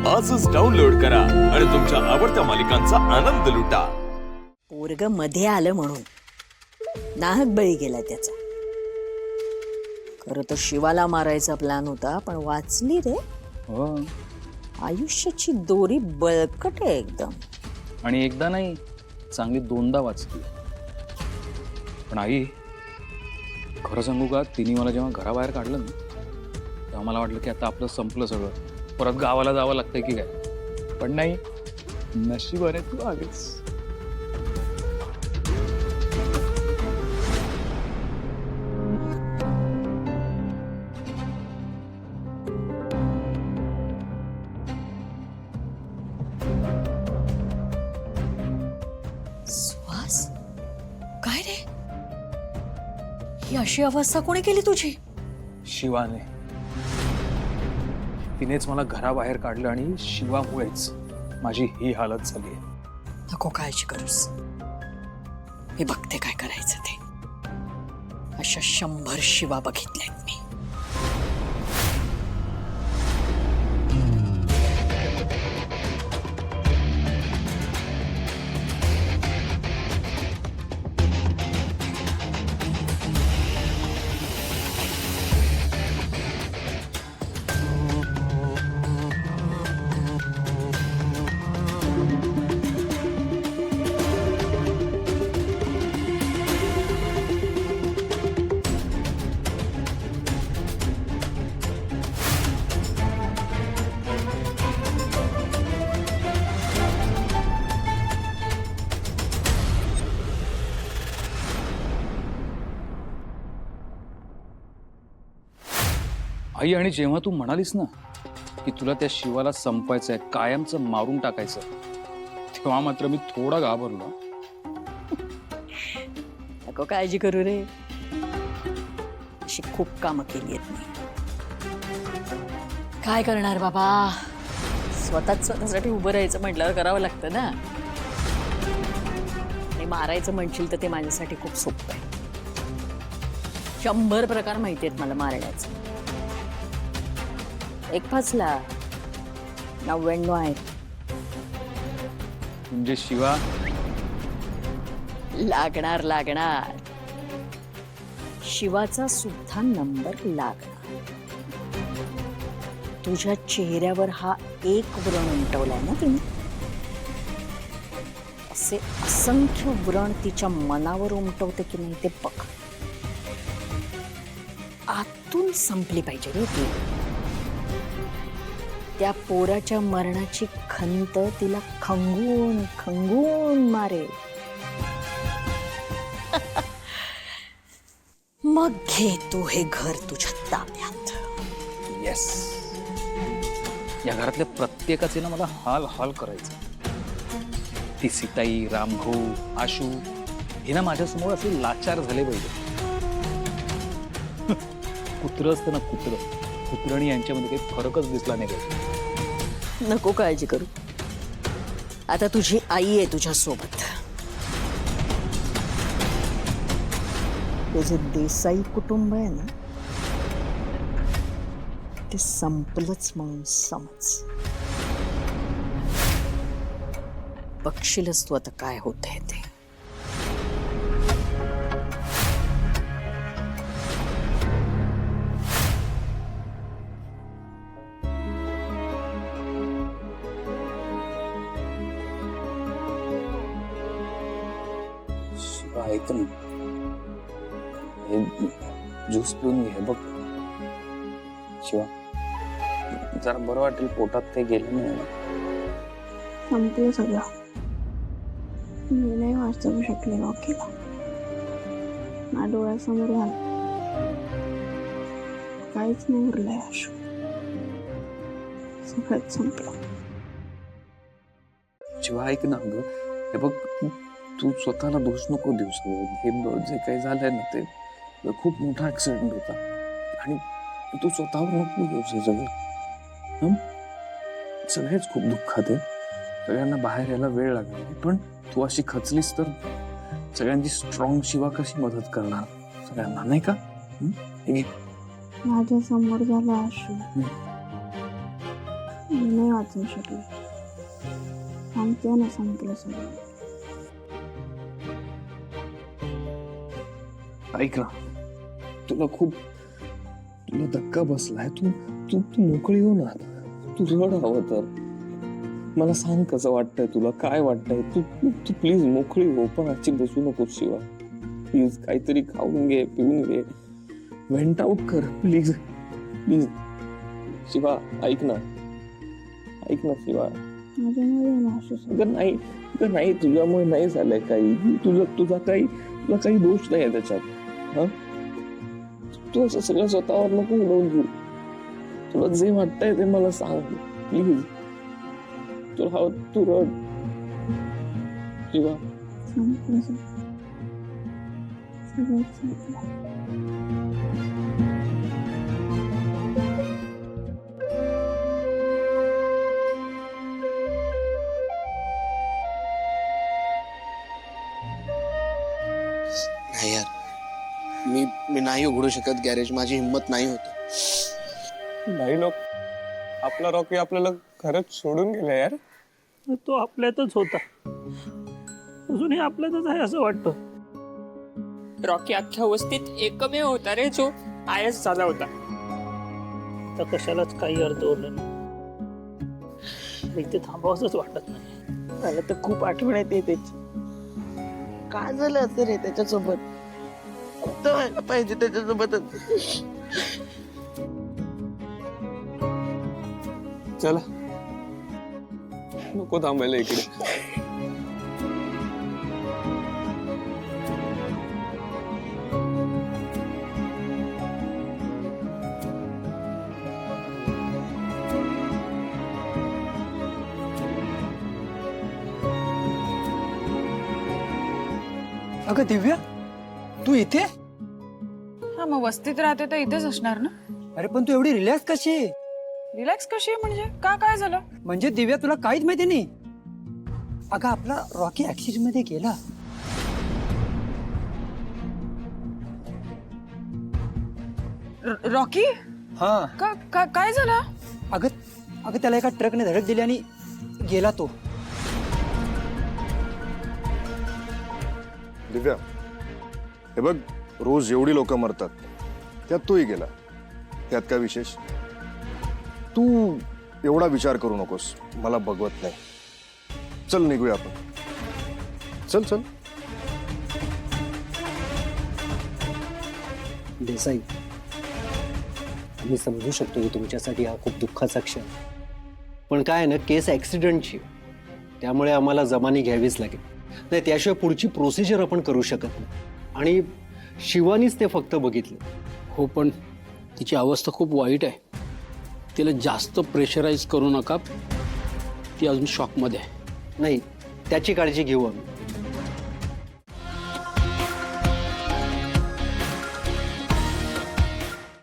आजच डाउनलोड करा आणि तुमच्या आवडत्या मालिकांचा आनंद लुटा। पोरग मध्ये आलं म्हणून नाहक बळी गेला त्याचा। खरं तर शिवाला मारायचा प्लॅन होता, पण वाचली रे। हो, आयुष्याची दोरी बळकट आहे एकदम। आणि एकदा नाही, चांगली दोनदा वाचली। पण आई, खरं सांगू का, तिने मला जेव्हा घराबाहेर काढलं ना, तेव्हा मला वाटलं की आता आपलं संपलं सगळं, परत गावाला जावं लागतंय की काय। पण नाही, नशिबाने तू आलीस। सुहास, काय रे? ही अशी अवस्था कोणी केली तुझी? शिवाने, तिनेच मला घराबाहेर काढलं आणि शिवामुळेच माझी ही हालत झाली आहे। नको काळजी करूस, मी बघते काय करायचं ते। अशा 100 शिवा बघितल्यात मी। आई, आणि जेव्हा तू म्हणालीस ना की तुला त्या शिवाला संपायचंय, कायमचं मारून टाकायचं, तेव्हा मात्र मी थोडा घाबरलो। नको काळजी करू रे, अशी खूप कामं केली आहेत मी। काय करणार बाबा, स्वतःसाठी उभं राहायचं म्हटल्यावर करावं लागतं ना। आणि मारायचं म्हणशील तर ते माझ्यासाठी खूप सोपं आहे। 100 प्रकार माहिती आहेत मला मारण्याचे। एक फसला, 99 आहेत। म्हणजे शिवा लागणार शिवाचा सुद्धा नंबर लागणार। तुझ्या चेहऱ्यावर हा एक व्रण उमटवलाय ना तिने, असे असंख्य व्रण तिच्या मनावर उमटवते की नाही ते बघ। आतून संपली पाहिजे रे ती। त्या पोराच्या मरणाची खंत तिला खंगून खंगून मारे। मग घे तू हे घर तुझ्या ताब्यात। येस, या घरातल्या प्रत्येकाचे ना मला हाल हाल करायचं। ती सीताई, रामभाऊ, आशू हे ना माझ्यासमोर असे लाचार झाले पाहिजे। कुत्रं असतं ना, कुत्रणी यांच्यामध्ये काही फरकच दिसला नाही पाहिजे। नको काळजी करू, आता तुझी आई आहे तुझ्या सोबत। ते जे देसाई कुटुंब आहे ना, ते संपलंच म्हणून समज। बघशीलच तू आता काय होतंय ते। ऐक ना, हे ज्यूस पिऊन घे बघ शिवा, जरा बरं वाटेल, पोटात काही गेलं नाही। संपलं सगळं, मी नाही वाचवू शकले रॉकीला। ना डोळ्यासमोर झालं, काहीच नाही उरलंय आशू, सगळंच संपलं। शिवा ऐक ना, ग हे बघ, तू स्वतःला दोष नको देऊ। हे जे काही झालंय ना, ते खूप मोठा ऍक्सिडेंट होता आणि तू स्वतःवर नको घेऊस हे सगळं। सगळेच खूप दुःखात आहे, सगळ्यांना बाहेर यायला वेळ लागला, पण तू अशी खचलीस तर सगळ्यांची स्ट्रॉंग शिवा कशी मदत करणार सगळ्यांना, नाही का? माझ्या समोर झालं आशू, मी नाही वाचवू शकले. सांगते ना, संपलं सगळं. ऐक ना, तुला धक्का बसलाय. तू तू तू मोकळी हो ना. तू रड हवं तर. मला सांग कसं वाटतंय तुला, काय वाटतंय. तू तू प्लीज मोकळी हो. पण आजची बसू नको शिवा. प्लीज काहीतरी खाऊन घे, पिऊन घे, व्हेंट आउट कर प्लीज प्लीज. शिवा ऐक ना शिवा. माझ्यामुळे ना असं सगळं. अगं नाही तुझ्यामुळे नाही झालंय काही. तुझा काही दोष नाही त्याच्यात. हा, तू असं सगळं स्वतःवर नको उडवून घेऊ. तुला जे वाटतंय ते मला सांग प्लीज. तुला हवं तू रड शिवा. संपलं सगळं संपलं. नाही यार, मी नाही उघडू शकत गॅरेज. माझी हिंमत नाही होत. नाही लोक, आपला रॉकी आपल्याला खरंच सोडून गेला यार. तो आपल्यातच होता, अजूनही आपल्यातच आहे असं वाटतं. रॉकी अख्ख्या वस्तीत एकमेव होता रे जो आयस झाला होता. तर कशालाच काही अर्थ उरला नाही. इथे थांबावंच वाटत नाही. मला तर खूप आठवण येते त्याची. काय झालं असं रे त्याच्यासोबत. फक्त व्हायला पाहिजे त्याच्यासोबतच. चला, नको थांबायला इकडे. अगं दिव्या, तू इथे? हा, मग वस्तीत राहते तर इथेच असणार ना. अरे पण तू एवढी रिलॅक्स कशी आहे? रिलॅक्स कशी आहे म्हणजे काय झालं? म्हणजे दिव्या तुला काहीच माहिती नाही? अगं आपला रॉकी ऍक्सिडेंट मध्ये गेला. रॉकी? हा. काय झालं? अगं त्याला एका ट्रकने धडक दिली आणि गेला तो. दिव्या, हे बघ, रोज एवढी लोक मरतात, त्यात तोही गेला. त्यात काय विशेष? तू एवढा विचार करू नकोस. मला बघवत नाही. चल निघूया आपण. चल. देसाई, मी समजू शकतो की तुमच्यासाठी हा खूप दुःखाचा क्षण. पण काय आहे ना, केस ॲक्सिडेंटची, त्यामुळे आम्हाला जमानी घ्यावीच लागेल. नाही, त्याशिवाय पुढची प्रोसिजर आपण करू शकत नाही. आणि शिवानीच ते फक्त बघितलं. हो, पण तिची अवस्था खूप वाईट आहे. तिला जास्त प्रेशराईज करू नका. ती अजून शॉकमध्ये आहे. नाही, त्याची काळजी घेऊ आम्ही.